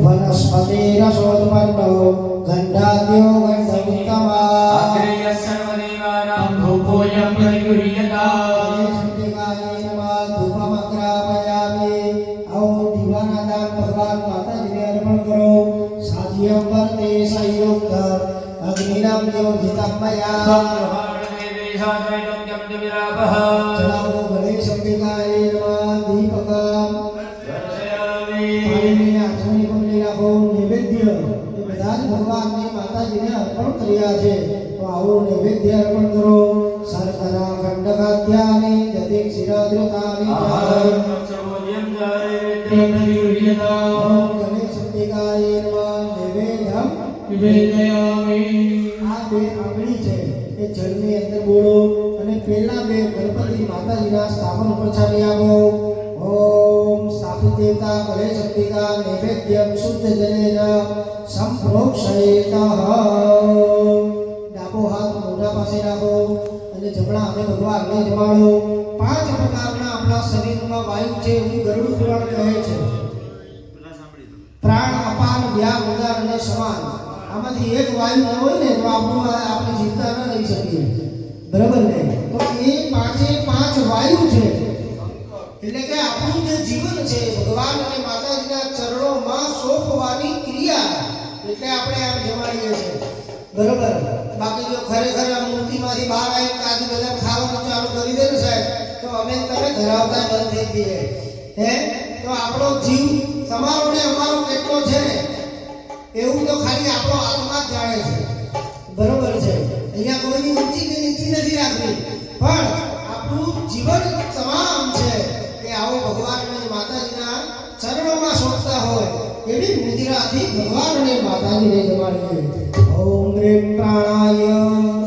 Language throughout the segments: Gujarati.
वनस्पतिरसोत्पन्नो गन्धाद्यो गन्धमुत्तमा अग्रेयः सर्वदेवानां धूपोऽयं प्रतिगृह्यता शुद्धिकाय नमः धूपमग्रापयामि औ दीवानादान भगवान माताजीने अर्पण करो साध्यं वर्ते संयुक्त अग्निनाम योजितं मया चलाओ गणेश शुद्धिकाय नमः दीपकं नैवेद्य બધા જ ભગવાનને માતાજીને અર્પણ કર્યા છે તો આવો નૈવેદ્ય અર્પણ કરો શર્કરા ખંડકાદ્યાને જતે ક્ષીરદ્રુતાની ગણેશ અંબિકાય નમઃ નૈવેદ્યમ નિવેદયામિ આ બે આંગળી છે એ જળની અંદર બોલો અને પહેલા બે ગણપતિ માતાજીના સ્થાપન ઉપર ચાલી આવો ओम स्थापित देवता गणेश अंबिका नैवेद्यम शुद्ध जलेन संप्रोक्षयेतः ડાબો હાથ મોઢા પાસે રાખો અને જમણા હાથે ભગવાનને જમાડો પાંચ પ્રકારના આપણા શરીરમાં વાયુ છે એવું ગરુડ પુરાણ કહે છે પ્રાણ અપાન વ્યાન ઉદાર અને સમાન આમાંથી એક વાયુ ન હોય ને તો આપણે જીવતા ન રહી શકીએ બરાબર ને તો એ પાંચે પાંચ વાયુ છે એટલે કે આપણું જે જીવન છે ભગવાન અને માતાજીના ચરણોમાં સોંપવાની ક્રિયા એટલે આપણે આમ જમાડીએ છીએ બરોબર બાકી જો ખરેખર આ મૂર્તિમાંથી બહાર આવી કાજુ બદામ ખાવાનું ચાલુ કરી દે ને સાહેબ તો અમે તમે ધરાવતા બંધ થઈ જઈએ હે તો આપણો જીવ તમારો ને અમારો કેટલો છે ને એવું તો ખાલી આપણો આત્મા જ જાણે છે બરોબર છે અહીંયા કોઈની ઊંચી કે નીચી નથી રાખવી પણ આપણું જીવન તમામ છે આવો ભગવાન અને માતાજીના ચરણોમાં સોંપતા હોય એવી મુદ્રાથી ભગવાન અને માતાજીને જમાડીએ ઓમ ગ્રીમ પ્રાણાય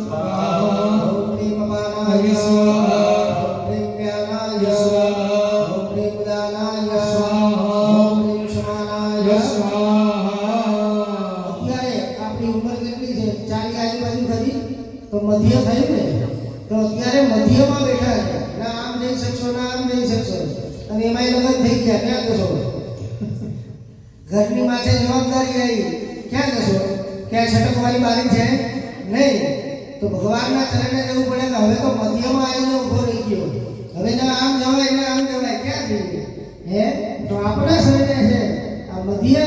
સ્વાહા ઓમ ગ્રીમ અપાનાય સ્વાહા ઓમ ગ્રીમ જ્ઞાનાય સ્વાહા ઓમ ગ્રીમ ઉદાનાય સ્વાહા ઓમ ગ્રીમ સમાનાય સ્વાહા અત્યારે આપણી ઉંમર કેટલી છે 40 આજુબાજુ ખરી તો મધ્ય થયું ને તો અત્યારે મધ્યમાં બેઠા છે ના આમ જઈ શકશો ના આમ જઈ શકશો અને એમાં લગન થઈ ગયા ક્યાં જશો ઘરની માથે જવાબદારી આવી ક્યાં જશો ક્યાં છટકવાની બારી છે નહીં તો ભગવાનના ચરણે જવું પડે કે હવે તો મધ્યમાં આવીને ઊભો રહી ગયો હવે જો આમ જવાય ને આમ જવાય ક્યાં જઈએ હે તો આપણા શરીરે છે આ મધ્ય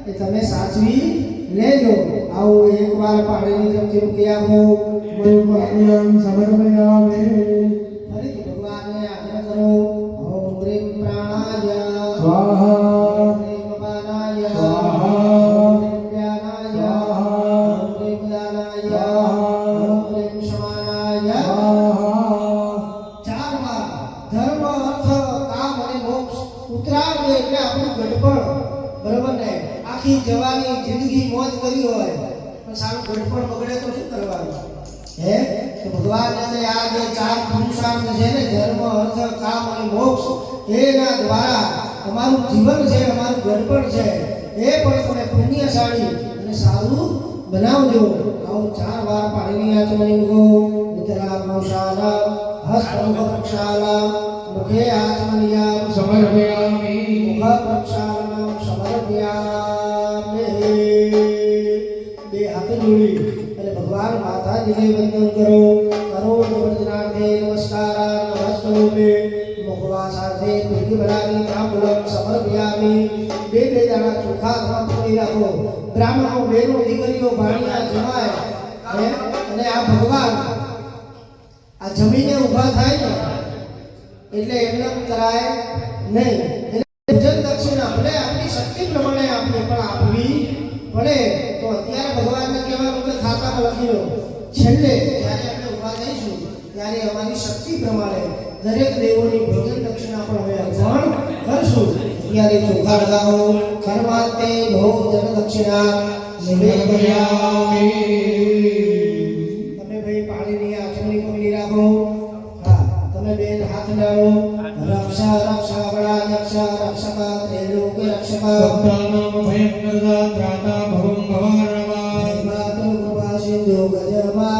એ તમે સાચવી લેજો આવો એકવાર પાણીની ચમચી મૂકી આપો મયુરમ સમર્પયામિ ફરીથી ભગવાનને આજ્ઞા કરો ઓમ ગ્રીમ પ્રાણાય સ્વાહા ઓમ ગ્રીમ અપાનાય સ્વાહા ઓમ ગ્રીમ જ્ઞાનાય સ્વાહા ઓમ ગ્રીમ ઉદાનાય સ્વાહા ઓમ ગ્રીમ સમાનાય સ્વાહા ચાર વાર ધર્મ અર્થ કામ અને મોક્ષ ઉતરાણ એટલે આપણું ગઢપણ બરોબર ને આખી જવાની જિંદગી મોજ કરી હોય પણ સારું ગઢપણ બગડે તો શું કરવાનું હે તો ભગવાનને આ જે ચાર પુરુષાર્થ છે ને ધર્મ અર્થ કામ અને મોક્ષ એના દ્વારા અમારું જીવન છે અમારું ગઢપણ છે એ પણ તમે પુણ્યશાળી અને સારું બનાવજો આવું ચાર વાર પાણીની આચમની મૂકો નિતરા ગૌશાલા હસ્તમુખ પ્રક્ષાલા મુખે આચમનિયા સમર્પયામિ મુખ પ્રક્ષાલનમ સમર્પયામિ બે હાથ જોડી અને ભગવાન માતાજીને વંદન કરો કરોડ વંદનાર્થે નમસ્કાર નમસ્તોમે મુખવાસાર્થે પ્રતિભરાની તાંબૂલમ સમર્પયામિ બે દાણા ચોખા હાથ કરી રાખો બ્રાહ્મણો બહેનો દીકરીઓ ભાણિયા જમાય અને આ ભગવાન આ જમીને ઊભા થાય ને એટલે એમને કરાય નહીં ભોજન દક્ષિણા ભલે આપણી શક્તિ પ્રમાણે આપીએ પણ આપવી પડે તો અત્યારે ભગવાનને કહેવાનું કે ખાતામાં લખી લો છેલ્લે જ્યારે આપણે ઊભા થઈશું ત્યારે અમારી શક્તિ પ્રમાણે દરેક દેવોની ભોજન દક્ષિણા પણ અમે અર્પણ કરશું ત્યારે ચોખા લગાવો કર્માતે ભોજન દક્ષિણા નિવેદયામિ તમે ભાઈ પાણીની આચમની કરી રાખો હા તમે બેન હાથ ડાળો રક્ષા રક્ષા વડા રક્ષા રક્ષક ત્રિલોક રક્ષક ભક્તાનામ ભયંકરતા ત્રાતા ભવં ભવારણવા માતુર કૃપા સિંધુ ગજરમા